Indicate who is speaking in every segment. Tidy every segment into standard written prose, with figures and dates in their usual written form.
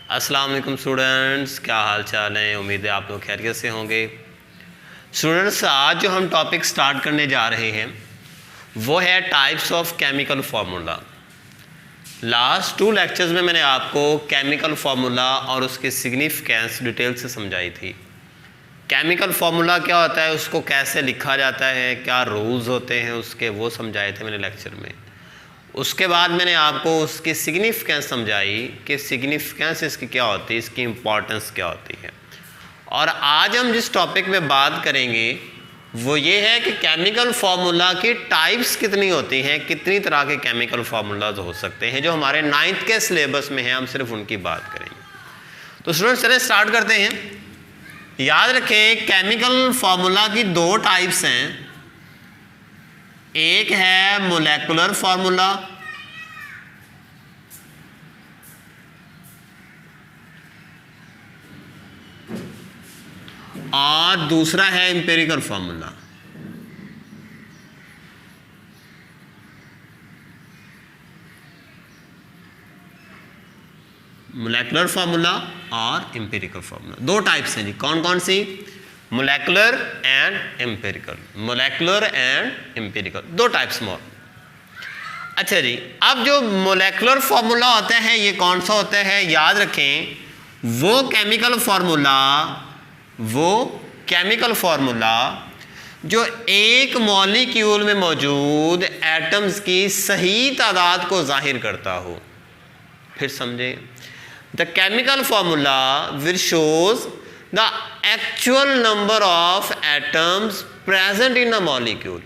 Speaker 1: अस्सलाम वालेकुम स्टूडेंट्स, क्या हाल चाल है। उम्मीद है आप लोग खैरियत से होंगे। स्टूडेंट्स, आज जो हम टॉपिक स्टार्ट करने जा रहे हैं वो है types of chemical formula. Last 2 lectures में मैंने आपको केमिकल फार्मूला और उसकी सिग्निफिकेंस डिटेल से समझाई थी। केमिकल फार्मूला क्या होता है, उसको कैसे लिखा जाता है, क्या रूल्स होते हैं उसके, वो समझाए थे मैंने लेक्चर में। उसके बाद मैंने आपको उसकी सिग्निफिकेंस समझाई कि सिग्निफिकेंस इसकी क्या होती है, इसकी इम्पॉर्टेंस क्या होती है। और आज हम जिस टॉपिक में बात करेंगे वो ये है कि केमिकल फार्मूला की टाइप्स कितनी होती हैं, कितनी तरह के केमिकल फार्मूलाज हो सकते हैं जो हमारे 9th के सिलेबस में हैं। हम सिर्फ उनकी बात करेंगे। तो स्टूडेंट्स चलिए स्टार्ट करते हैं। याद रखें, केमिकल फार्मूला की 2 टाइप्स हैं। एक है मोलेकुलर फार्मूला और दूसरा है एम्पिरिकल फार्मूला। मोलेकुलर फार्मूला और एम्पिरिकल फार्मूला 2 टाइप्स हैं जी। कौन कौन सी? Molecular and empirical. Molecular and empirical 2 types more. अच्छा जी, अब जो मोलेकुलर फार्मूला होता है ये कौन सा होता है? याद रखें, वो केमिकल फार्मूला जो एक मॉलिक्यूल में मौजूद एटम्स की सही तादाद को जाहिर करता हो। फिर समझे, the chemical formula which shows the actual number of atoms present in a molecule.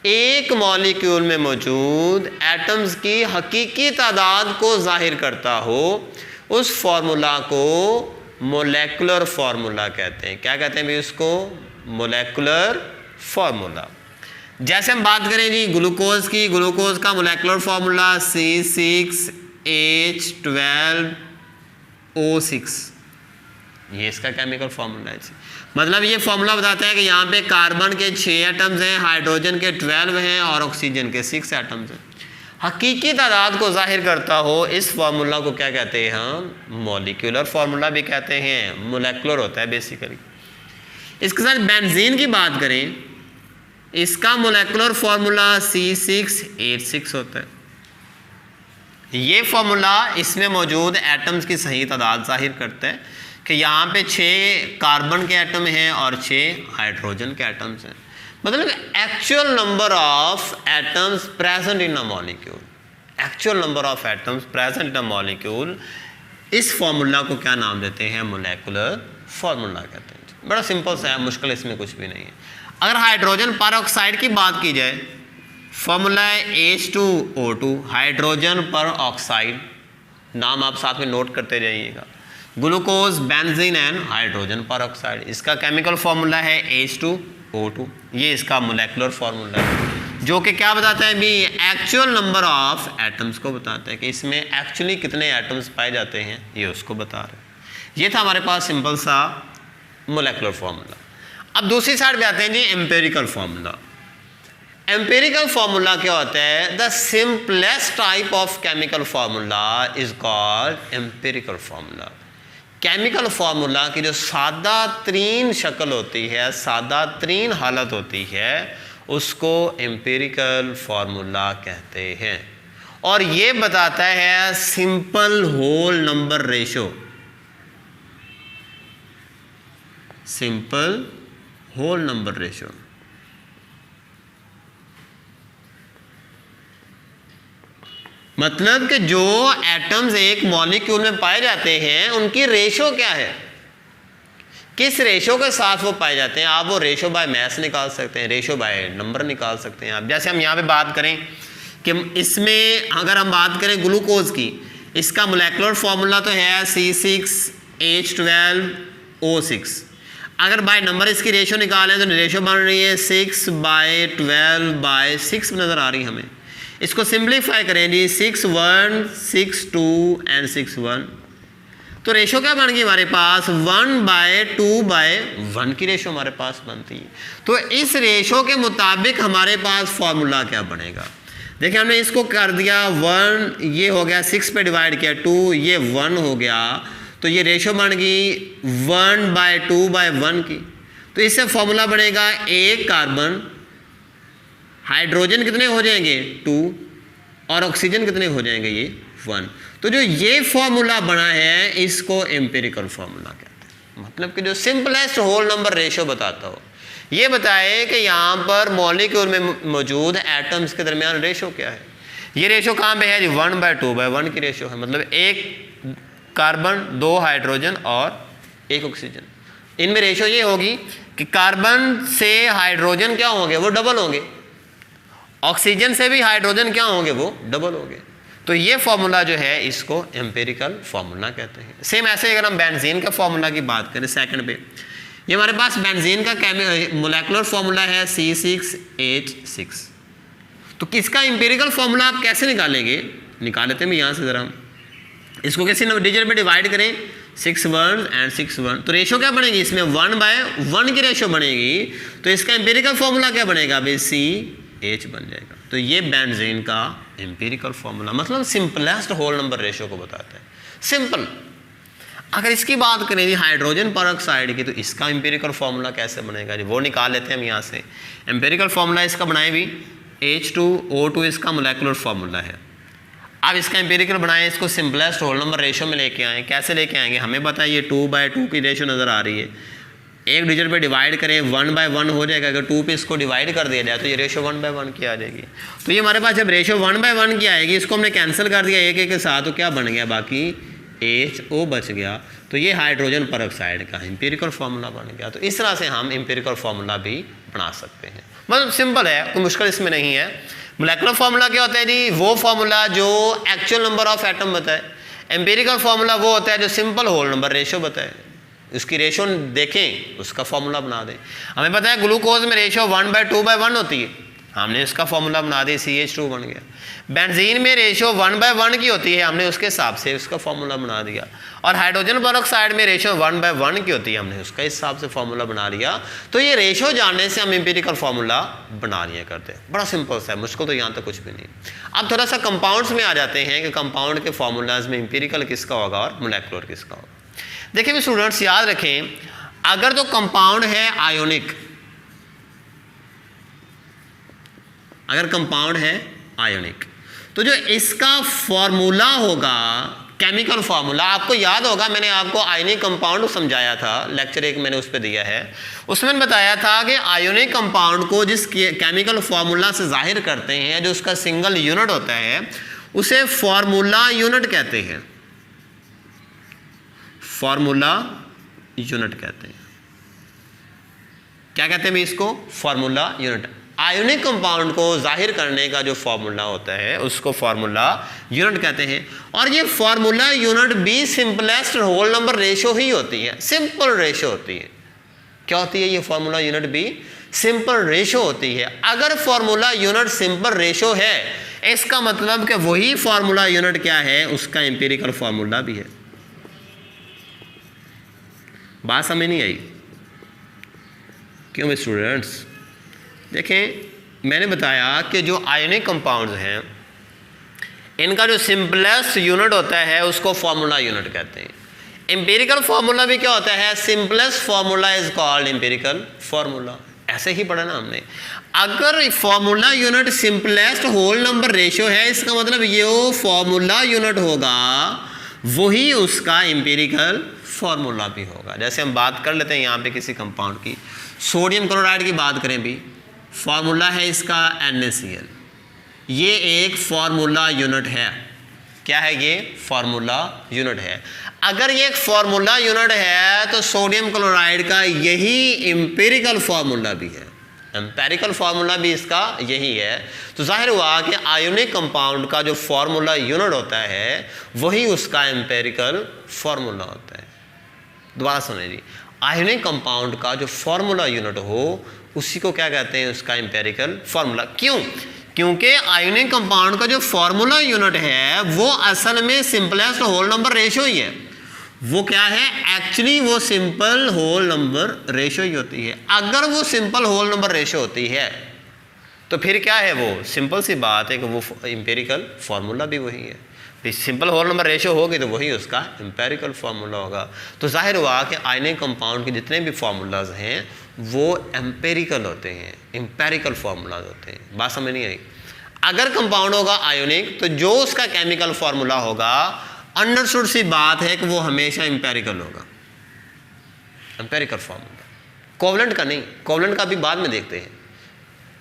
Speaker 1: एक मॉलिक्यूल में मौजूद एटम्स की हकीकी तादाद को जाहिर करता हो, उस फार्मूला को मोलेकुलर फार्मूला कहते हैं। क्या कहते हैं भाई उसको? Molecular formula. जैसे हम बात करें जी ग्लूकोज की, ग्लूकोज का मोलेकुलर फार्मूला C6H12O6, ये इसका केमिकल फार्मूला है। मतलब ये फार्मूला बताता है कि यहाँ पे कार्बन के 6 एटम्स हैं, हाइड्रोजन के 12 हैं और ऑक्सीजन के 6 एटम्स हैं। हकीकी तादाद को जाहिर करता हो, इस फार्मूला को क्या कहते हैं? हम मॉलिक्यूलर फार्मूला भी कहते हैं। मोलेकुलर होता है बेसिकली। इसके साथ बेंजीन की बात करें, इसका मोलेकुलर फार्मूला C6H6 होता है। ये फार्मूला इसमें मौजूद एटम्स की सही तादाद जाहिर करता है कि यहाँ पे 6 कार्बन के एटम हैं और 6 हाइड्रोजन के एटम्स हैं। मतलब actual number of atoms present in a molecule. Actual number of atoms present in a molecule, इस फार्मूला को क्या नाम देते हैं? मोलेकुलर फार्मूला कहते हैं। बड़ा सिंपल सा है, मुश्किल इसमें कुछ भी नहीं है। अगर हाइड्रोजन पर ऑक्साइड की बात की जाए, फार्मूला है H2O2, हाइड्रोजन पर ऑक्साइड। नाम आप साथ में नोट करते जाइएगा। ग्लूकोज, बेंजीन एंड हाइड्रोजन पर ऑक्साइड, इसका केमिकल फार्मूला है H2O2। ये इसका मोलेकुलर फार्मूला है जो कि क्या बताता है भी? एक्चुअल नंबर ऑफ एटम्स को बताता है कि इसमें एक्चुअली कितने एटम्स पाए जाते हैं, ये उसको बता रहे हैं। ये था हमारे पास सिंपल सा मोलेकुलर फार्मूला। अब दूसरी साइड पे आते हैं जी एम्पिरिकल फार्मूला। एम्पिरिकल फार्मूला क्या होता है? The simplest type of chemical formula is called empirical formula. Chemical formula की जो सादा तरीन शक्ल होती है, सादा तरीन हालत होती है, उसको एम्पिरिकल फार्मूला कहते हैं। और ये बताता है simple whole number ratio. Simple whole number ratio मतलब कि जो एटम्स एक मॉलिक्यूल में पाए जाते हैं उनकी रेशो क्या है, किस रेशो के साथ वो पाए जाते हैं। आप वो रेशो बाय मैस निकाल सकते हैं, रेशो बाय नंबर निकाल सकते हैं आप। जैसे हम यहाँ पे बात करें कि इसमें अगर हम बात करें ग्लूकोज की, इसका मोलेकुलर फार्मूला तो है C6H12O6। अगर बाय नंबर इसकी रेशो निकालें तो रेशो बन रही है 6/12/6 नज़र आ रही है हमें। इसको सिंप्लीफाई करें जी, 6 1 6 2 एंड 6 1, तो रेशो क्या बन गई हमारे पास? 1/2/1 की रेशो हमारे पास बनती है। तो इस रेशो के मुताबिक हमारे पास फार्मूला क्या बनेगा? देखिए हमने इसको कर दिया 1, ये हो गया 6 पे डिवाइड किया 2, ये 1 हो गया। तो ये रेशो बन गई 1/2/1 की। तो इससे फॉर्मूला बनेगा एक कार्बन, हाइड्रोजन कितने हो जाएंगे 2 और ऑक्सीजन कितने हो जाएंगे ये 1। तो जो ये फॉर्मूला बना है इसको एम्पिरिकल फॉर्मूला कहते हैं, मतलब कि जो सिंपलेस्ट होल नंबर रेशो बताता हो। ये बताए कि यहाँ पर मॉलिक्यूल में मौजूद एटम्स के दरमियान रेशो क्या है। ये रेशो कहाँ पे है जी 1/2/1 की रेशो है, मतलब एक कार्बन 2 हाइड्रोजन और 1 ऑक्सीजन। इनमें रेशो ये होगी कि कार्बन से हाइड्रोजन क्या होंगे वो डबल होंगे, ऑक्सीजन से भी हाइड्रोजन क्या होंगे वो डबल होंगे। तो ये फॉर्मूला जो है इसको एम्पिरिकल फॉर्मूला कहते हैं। सेम ऐसे अगर हम बेंजीन का फॉर्मूला की बात करें सेकंड पे, ये हमारे पास बेंजीन का मोलेकुलर फॉर्मूला है C6H6। तो किसका एम्पिरिकल फॉर्मूला आप कैसे निकालेंगे, निकाल लेते हैं यहाँ से ज़रा हम इसको कैसे डिजिट में डिवाइड करें 6 1 एंड 6 1, तो रेशो क्या बनेगी इसमें 1/1 की रेशो बनेगी। तो इसका एम्पिरिकल फॉर्मूला क्या बनेगा भाई CH बन जाएगा। तो ये बेंजीन का एम्पिरिकल फॉर्मूला मतलब सिंपलेस्ट होल नंबर रेशो को बताता है, सिंपल। अगर इसकी बात करें जी हाइड्रोजन परऑक्साइड की, तो इसका एम्पिरिकल फॉर्मूला कैसे बनेगा जी वो निकाल लेते हैं हम यहाँ से। एम्पिरिकल फॉर्मूला इसका बनाए भी H2O2 इसका मोलेकुलर फॉर्मूला है। अब इसका एम्पिरिकल बनाएं, इसको सिंपलेस्ट होल नंबर रेशो में लेके आएँ। कैसे लेके आएंगे, हमें पता है ये 2/2 की रेशो नज़र आ रही है, एक डिजिट पे डिवाइड करें 1/1 हो जाएगा। अगर 2 पे इसको डिवाइड कर दिया जाए तो ये रेशो 1/1 की आ जाएगी। तो ये हमारे पास जब रेशो 1/1 की आएगी, इसको हमने कैंसिल कर दिया एक के साथ, तो क्या बन गया बाकी HO बच गया। तो ये हाइड्रोजन परऑक्साइड का एम्पिरिकल फार्मूला बन गया। तो इस तरह से हम एम्पिरिकल फार्मूला भी बना सकते हैं, मतलब सिंपल है, कोई मुश्किल इसमें नहीं है। मोलेकुलर फार्मूला क्या होता है जी, वो फार्मूला जो एक्चुअल नंबर ऑफ एटम बताए। एम्पिरिकल फार्मूला वो होता है जो सिंपल होल नंबर रेशो बताए, उसकी रेशो देखें उसका फॉर्मूला बना दें। हमें पता है ग्लूकोज में रेशो 1/2/1 होती है, हमने इसका फॉर्मूला बना दिया CH2 बन गया। बेंजीन में रेशो 1/1 की होती है, हमने उसके हिसाब से उसका फॉर्मूला बना दिया। और हाइड्रोजन परऑक्साइड में रेशो 1/1 की होती है, हमने उसका हिसाब से फॉर्मूला बना लिया। तो ये रेशो जानने से हम एम्पिरिकल फॉर्मूला बना लिया करते हैं। बड़ा सिंपल सा है, मुश्किल तो यहाँ तक कुछ भी नहीं। अब थोड़ा सा कंपाउंड्स में आ जाते हैं कि कंपाउंड के फॉर्मूलाज में एम्पिरिकल किसका होगा और मोलेकुलर किसका होगा। देखिए स्टूडेंट्स याद रखें, अगर तो कंपाउंड है आयोनिक, अगर कंपाउंड है आयोनिक, तो जो इसका फॉर्मूला होगा केमिकल फार्मूला, आपको याद होगा मैंने आपको आयोनिक कंपाउंड समझाया था, लेक्चर 1 मैंने उस पर दिया है। उसमें बताया था कि आयोनिक कंपाउंड को जिस केमिकल फार्मूला से जाहिर करते हैं, जो उसका सिंगल यूनिट होता है, उसे फार्मूला यूनिट कहते हैं। फार्मूला यूनिट कहते हैं। क्या कहते हैं इसको, फार्मूला यूनिट। आयोनिक कंपाउंड को जाहिर करने का जो फार्मूला होता है उसको फार्मूला यूनिट कहते हैं। और ये फार्मूला यूनिट भी सिंपलेस्ट होल नंबर रेशो ही होती है, सिंपल रेशो होती है। क्या होती है ये फार्मूला यूनिट भी सिंपल रेशो होती है। अगर फार्मूला यूनिट सिंपल रेशो है, इसका मतलब कि वही फार्मूला यूनिट क्या है, उसका एम्पिरिकल फार्मूला भी है। बात समझ नहीं आई क्यों स्टूडेंट्स? देखें मैंने बताया कि जो आयोनिक कंपाउंड्स हैं इनका जो सिंपलेस्ट यूनिट होता है उसको फार्मूला यूनिट कहते हैं। एम्पिरिकल फार्मूला भी क्या होता है, simplest formula is called empirical formula. ऐसे ही पढ़ा ना हमने। अगर formula unit simplest whole number ratio है, इसका मतलब ये फार्मूला यूनिट होगा वही उसका एम्पिरिकल फार्मूला भी होगा। जैसे हम बात कर लेते हैं यहाँ पे किसी कंपाउंड की, सोडियम क्लोराइड की बात करें भी, फार्मूला है इसका NaCl। ये एक फार्मूला यूनिट है। क्या है ये, फार्मूला यूनिट है। अगर ये एक फार्मूला यूनिट है तो सोडियम क्लोराइड का यही एम्पिरिकल फार्मूला भी है, एम्पिरिकल फार्मूला भी इसका यही है। तो जाहिर हुआ कि आयोनिक कंपाउंड का जो फार्मूला यूनिट होता है वही उसका एम्पिरिकल फार्मूला होता है। दोबारा सुनिए जी, आयोनिक कंपाउंड का जो फार्मूला यूनिट हो उसी को क्या कहते हैं, उसका एम्पिरिकल फार्मूला। क्यों? क्योंकि आयोनिक कंपाउंड का जो फार्मूला यूनिट है वो असल में सिंपलेस्ट होल नंबर रेशो ही है। वो क्या है, एक्चुअली वो सिंपल होल नंबर रेशो ही होती है। अगर वो सिंपल होल नंबर रेशो होती है तो फिर क्या है, वो सिंपल सी बात है कि वो एम्पिरिकल फार्मूला भी वही है। सिंपल होल नंबर रेशियो होगी तो वही उसका एम्पेरिकल फार्मूला होगा। तो जाहिर हुआ कि आयनिक कंपाउंड के जितने भी फार्मूलाज हैं वो एम्पेरिकल होते हैं, एम्पेरिकल फार्मूलाज होते हैं। बात समझ नहीं आई? अगर कंपाउंड होगा आयोनिक तो जो उसका केमिकल फार्मूला होगा, अंडरस्टूड सी बात है कि वो हमेशा एम्पेरिकल होगा, एम्पेरिकल फार्मूला, कोवलेंट का नहीं। कोवलेंट का भी बाद में देखते हैं,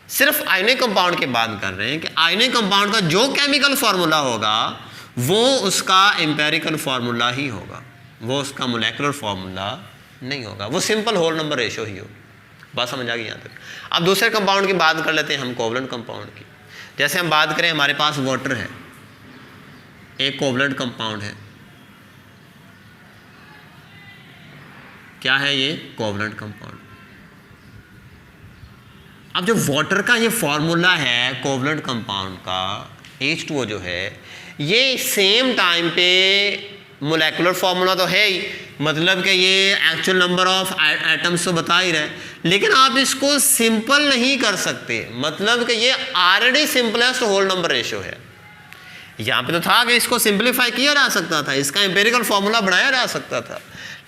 Speaker 1: सिर्फ आयनिक कंपाउंड की बात कर रहे हैं कि आयनिक कंपाउंड का जो केमिकल फार्मूला होगा वो उसका एम्पेरिकल फार्मूला ही होगा, वो उसका मोलेकुलर फार्मूला नहीं होगा, वो सिंपल होल नंबर रेशियो ही होगा। बात समझ आ गई यहाँ तक? अब दूसरे कंपाउंड की बात कर लेते हैं हम, कोवलेंट कंपाउंड की। जैसे हम बात करें, हमारे पास वाटर है, एक कोवलेंट कंपाउंड है। क्या है ये? Covalent compound. अब जो वाटर का ये फॉर्मूला है कोवलेंट कंपाउंड का, H2O जो है, ये सेम टाइम पे मोलेकुलर फार्मूला तो है ही, मतलब कि ये एक्चुअल नंबर ऑफ एटम्स तो बता ही रहे, लेकिन आप इसको सिंपल नहीं कर सकते, मतलब कि ये already simplest whole number ratio है। यहाँ पे तो था कि इसको सिंपलीफाई किया जा सकता था, इसका एम्पेरिकल फार्मूला बनाया जा सकता था,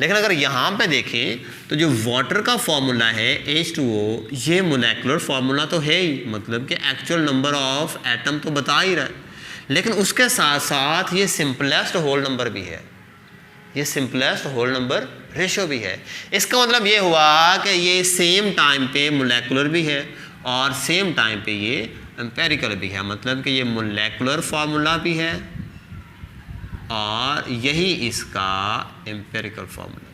Speaker 1: लेकिन अगर यहाँ पे देखें तो जो वाटर का फॉर्मूला है H2O, ये मोलेकुलर फार्मूला तो है ही, मतलब कि एक्चुअल नंबर ऑफ एटम तो बता ही रहा है, लेकिन उसके साथ साथ ये सिंपलेस्ट होल नंबर भी है, ये सिंपलेस्ट होल नंबर रेशियो भी है। इसका मतलब ये हुआ कि ये सेम टाइम पे मोलेकुलर भी है और सेम टाइम पे ये एम्पेरिकल भी है, मतलब कि ये मोलेकुलर फार्मूला भी है और यही इसका एम्पेरिकल फार्मूला।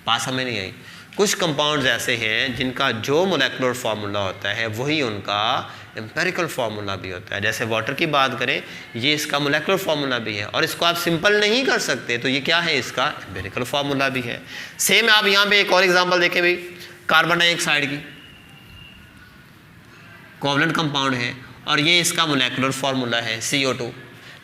Speaker 1: बात समझ नहीं आई? कुछ कंपाउंड्स ऐसे हैं जिनका जो मोलेकुलर फार्मूला होता है वही उनका एम्पेरिकल फार्मूला भी होता है। जैसे वाटर की बात करें, ये इसका मोलेकुलर फार्मूला भी है और इसको आप सिंपल नहीं कर सकते, तो ये क्या है? इसका एम्पेरिकल फार्मूला भी है। सेम आप यहाँ पे एक और एग्जांपल देखें भाई, कार्बन डाइऑक्साइड की, कोवलेंट कंपाउंड है और ये इसका मोलेकुलर फार्मूला है CO2,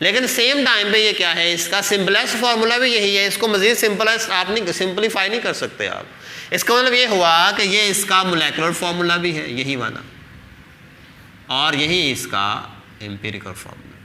Speaker 1: लेकिन सेम टाइम पे ये क्या है? इसका सिंपलेस्ट फार्मूला भी यही है, इसको मजीद सिंपलेस्ट आप नहीं सिंपलीफाई नहीं कर सकते आप। इसका मतलब ये हुआ कि ये इसका मोलेकुलर फार्मूला भी है यही वाला और यही इसका एम्पिरिकल फार्मूला।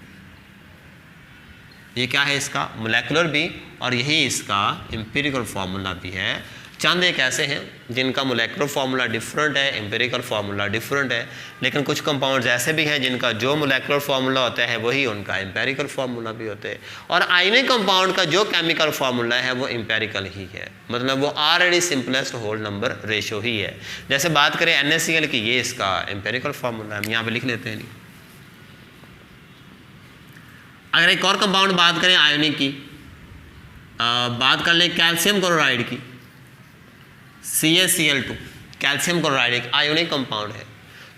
Speaker 1: ये क्या है? इसका मोलेकुलर भी और यही इसका एम्पिरिकल फार्मूला भी है। चंद एक ऐसे हैं जिनका मोलेकुलर फार्मूला डिफरेंट है, एम्पिरिकल फार्मूला डिफरेंट है, लेकिन कुछ कंपाउंड्स ऐसे भी हैं जिनका जो मोलेकुलर फार्मूला होता है वही उनका एम्पेरिकल फार्मूला भी होता है। और आयनिक कंपाउंड का जो केमिकल फार्मूला है वो एम्पेरिकल ही है, मतलब वो already simplest whole number ratio ही है। जैसे बात करें NaCl की, ये इसका एम्पेरिकल फार्मूला हम यहाँ पे लिख लेते हैं। अगर एक और कंपाउंड बात करें आयोनिक की, बात कर लें कैल्शियम क्लोराइड की, CaCl2, कैल्शियम क्लोराइड एक आयोनिक कंपाउंड है,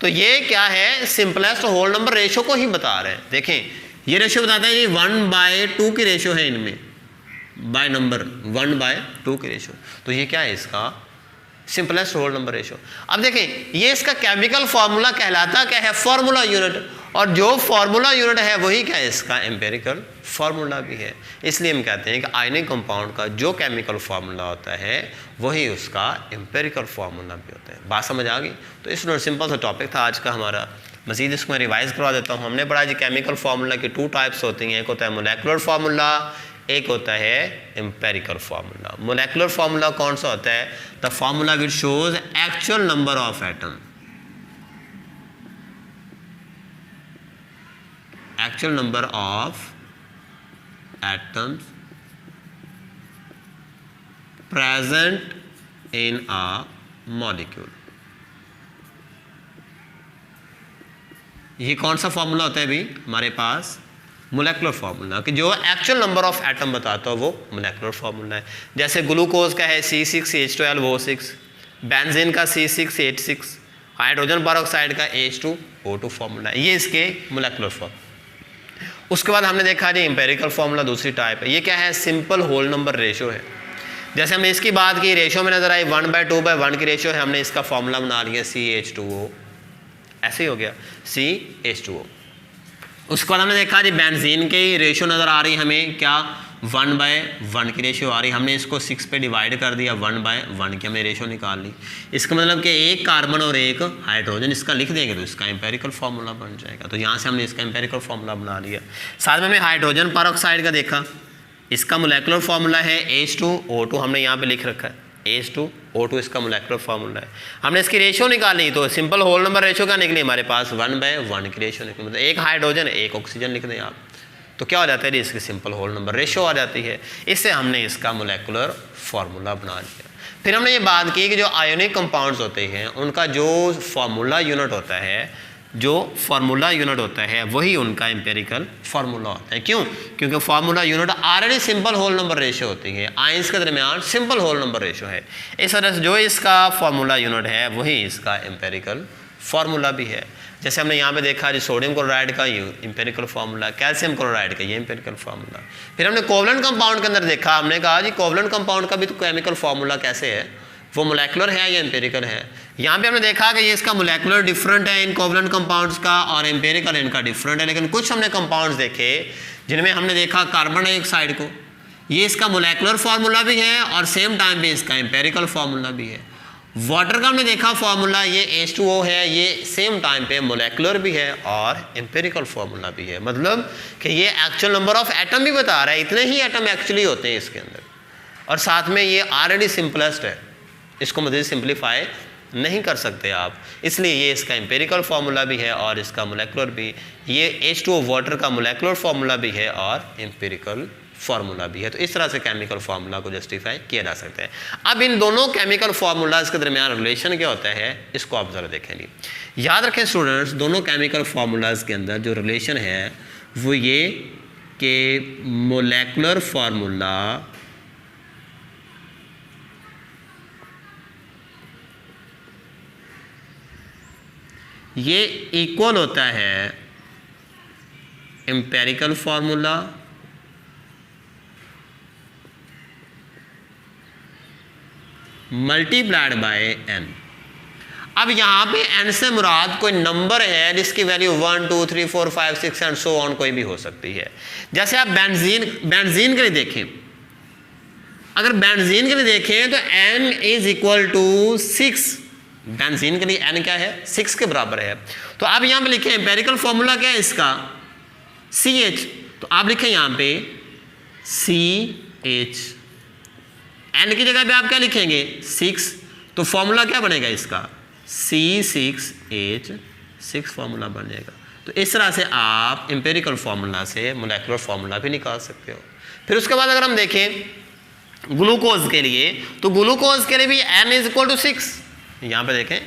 Speaker 1: तो ये क्या है? सिंपलेस्ट होल नंबर रेशियो को ही बता रहे हैं। देखें ये रेशियो बताता है, ये 1/2 की रेशियो है इनमें, बाय नंबर 1/2 की रेशियो, तो ये क्या है? इसका सिंपलेस्ट होल नंबर रेशियो। अब देखें ये इसका केमिकल फार्मूला कहलाता क्या है? फार्मूला यूनिट, और जो फार्मूला यूनिट है वही क्या है? इसका एम्पेरिकल फार्मूला भी है। इसलिए हम कहते हैं कि आयनिक कंपाउंड का जो केमिकल फार्मूला होता है वही उसका एम्पेरिकल फार्मूला भी होता है। बात समझ आ गई? तो इस सिंपल सा टॉपिक था आज का हमारा। मज़ीद इसको मैं रिवाइज करवा देता हूँ। हमने पढ़ा जी केमिकल फार्मूला की 2 टाइप्स होती हैं, एक होता है मोलेकुलर फार्मूला, एक होता है एम्पेरिकल फार्मूला। मोलेकुलर फार्मूला कौन सा होता है? The formula which shows actual number of atom, actual number of atoms present in a molecule। ये कौन सा फॉर्मूला होता है भाई हमारे पास? मोलेकुलर फार्मूला, कि जो एक्चुअल नंबर ऑफ एटम बताता है वो मोलेकुलर फार्मूला है। जैसे ग्लूकोज का है C6H12O6, बेंजीन का C6H6, हाइड्रोजन पेरोक्साइड का H2O2 फार्मूला है, ये इसके मोलेकुलर फार्मूला। उसके बाद हमने देखा जी एम्पेरिकल फार्मूला दूसरी टाइप है, ये क्या है? सिंपल होल नंबर रेशियो है। जैसे हमने इसकी बात की, रेशियो में नजर आई 1/2/1 की रेशियो है, हमने इसका फार्मूला बना लिया CH2O, ऐसे ही हो गया CH2O। उसके बाद हमने देखा जी बेंजीन की रेशियो नजर आ रही है हमें क्या? 1/1 की रेशियो आ रही, हमने इसको 6 पे डिवाइड कर दिया, 1/1 की हमने रेशियो निकाल ली। इसका मतलब कि एक कार्बन और एक हाइड्रोजन, इसका लिख देंगे तो इसका एम्पेरिकल फार्मूला बन जाएगा। तो यहाँ से हमने इसका एम्पेरिकल फार्मूला बना लिया। साथ में हमने हाइड्रोजन परऑक्साइड का देखा, इसका मोलेकुलर फार्मूला है H2O2, हमने यहाँ पे लिख रखा है H2O2 इसका मोलेकुलर फार्मूला है। हमने इसकी रेशियो निकालनी, तो सिंपल होल नंबर रेशियो क्या निकली हमारे पास, 1/1 की रेशियो निकली, मतलब एक हाइड्रोजन एक ऑक्सीजन लिख दें आप, तो क्या हो जाता है, इसकी सिंपल होल नंबर रेशियो आ जाती है। इससे हमने इसका मोलेकुलर फार्मूला बना लिया। फिर हमने ये बात की कि जो आयोनिक कंपाउंड्स होते हैं उनका जो फार्मूला यूनिट होता है, वही उनका एम्पेरिकल फार्मूला होता है। क्यों? क्योंकि formula unit already simple whole number ratio होती है, आयंस के दरमियान सिंपल होल नंबर रेशियो है। इस वजह से जो इसका फार्मूला यूनिट है वही इसका एम्पेरिकल फार्मूला भी है। जैसे हमने यहाँ पे देखा जो सोडियम क्लोराइड का ये एम्पेरिकल फार्मूला, कैल्शियम क्लोराइड का ये एम्पेरिकल फार्मूला। फिर हमने कोवलेंट कंपाउंड के अंदर देखा, हमने कहा जी कोवलेंट कंपाउंड का भी तो केमिकल फार्मूला कैसे है, वो मोलेकुलर है या एम्पेरिकल है। यहाँ पे हमने देखा कि ये इसका मोलेकुलर डिफरेंट है इन कोवलेंट कंपाउंड्स का, और एम्पेरिकल इनका डिफरेंट है। लेकिन कुछ हमने कंपाउंड्स देखे जिनमें हमने देखा कार्बन डाइऑक्साइड को, ये इसका मोलेकुलर फार्मूला भी है और सेम टाइम पे इसका एम्पेरिकल फार्मूला भी है। वाटर का हमने देखा फार्मूला, ये H2O है, ये सेम टाइम पे मोलेकुलर भी है और एम्पेरिकल फार्मूला भी है। मतलब कि ये एक्चुअल नंबर ऑफ एटम भी बता रहा है, इतने ही एटम एक्चुअली होते हैं इसके अंदर, और साथ में ये ऑलरेडी सिंपलेस्ट है, इसको मज़ीद सिंप्लीफाई नहीं कर सकते आप, इसलिए ये इसका एम्पेरिकल फार्मूला भी है और इसका मोलेकुलर भी। ये H2O वाटर का मोलेकुलर फार्मूला भी है और एम्पेरिकल फार्मूला भी है। तो इस तरह से केमिकल फार्मूला को जस्टिफाई किया जा सकता है। अब इन दोनों केमिकल फार्मूलाज के दरमियान रिलेशन क्या होता है, इसको आप ज़रा देखेंगे। याद रखें स्टूडेंट्स, दोनों केमिकल फार्मूलाज के अंदर जो रिलेशन है वो ये कि मोलेकुलर फार्मूला ये इक्वल होता है empirical formula multiplied by n। अब यहाँ पे n से मुराद कोई नंबर है जिसकी वैल्यू 1 2 3 4 5 6 एंड सो ऑन कोई भी हो सकती है। जैसे आप बेंजीन के लिए देखें, अगर बेंजीन के लिए देखें तो n is equal to 6, benzene के लिए n क्या है, 6 के बराबर है। तो आप यहाँ पे लिखें एम्पेरिकल फार्मूला क्या है इसका, CH, तो आप लिखें यहाँ पे CH, n की जगह पे आप क्या लिखेंगे 6, तो फॉर्मूला क्या बनेगा इसका C6H6 फॉर्मूला बन जाएगा। तो इस तरह से आप एम्पेरिकल फार्मूला से मोलेकुलर फार्मूला भी निकाल सकते हो। फिर उसके बाद अगर हम देखें ग्लूकोज के लिए, तो ग्लूकोज के लिए भी n इज इक्वल टू 6, यहाँ पे देखें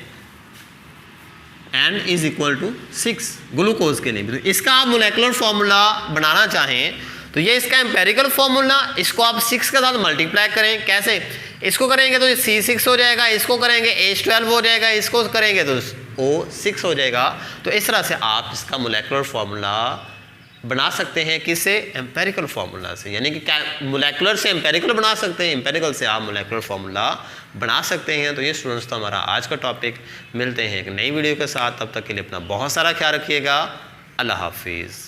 Speaker 1: n is equal to 6 glucose के लिए भी। तो इसका आप मोलेकुलर फार्मूला बनाना चाहें तो ये इसका एम्पेरिकल फार्मूला, इसको आप 6 के साथ मल्टीप्लाई करें। कैसे? इसको करेंगे तो C6 हो जाएगा, इसको करेंगे H12 हो जाएगा, इसको करेंगे तो O6 हो जाएगा। तो इस तरह से आप इसका मोलेकुलर फार्मूला बना सकते हैं, किससे, एम्पेरिकल फार्मूला से। यानी कि मोलेकुलर से एम्पेरिकल बना सकते हैं, एम्पेरिकल से आप मोलेकुलर फार्मूला बना सकते हैं। तो ये स्टूडेंट्स तो हमारा आज का टॉपिक। मिलते हैं एक नई वीडियो के साथ, तब तक के लिए अपना बहुत सारा ख्याल रखिएगा। अल्लाह हाफिज़।